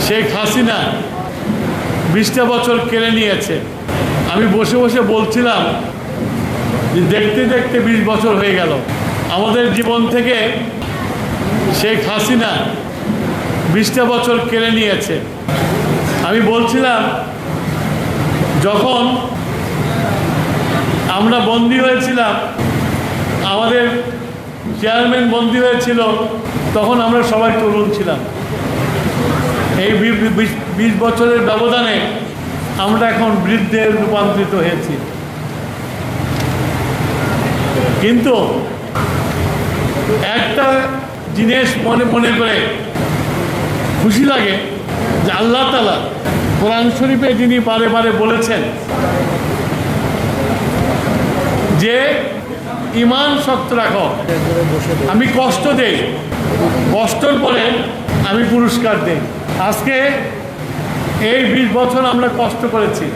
শেখ হাসিনা 20টা বছর কেড়ে নিয়েছে। আমি বসে বসে বলছিলাম যে দেখতে দেখতে 20 বছর হয়ে গেল। আমাদের জীবন থেকে শেখ হাসিনা 20টা বছর কেড়ে নিয়েছে। আমি বলছিলাম যখন আমরা বন্দী হয়েছিলাম, আমাদের চেয়ারম্যান বন্দী হয়েছিল, তখন আমরা সবাই তরুণ ছিলাম। এই 20 বছরের ব্যবধানে আমরা এখন বৃদ্ধে রূপান্তরিত হয়েছি। কিন্তু একটা জিনিস মনে করে খুশি লাগে যে আল্লাহ তাআলা কোরআন শরীফে যিনি বারে বারে বলেছেন যে ঈমান শক্ত রাখো, আমি কষ্ট দেই, কষ্টর পরে আমি পুরস্কার দেই। আজকে এই 20 বছর আমরা কষ্ট করেছি।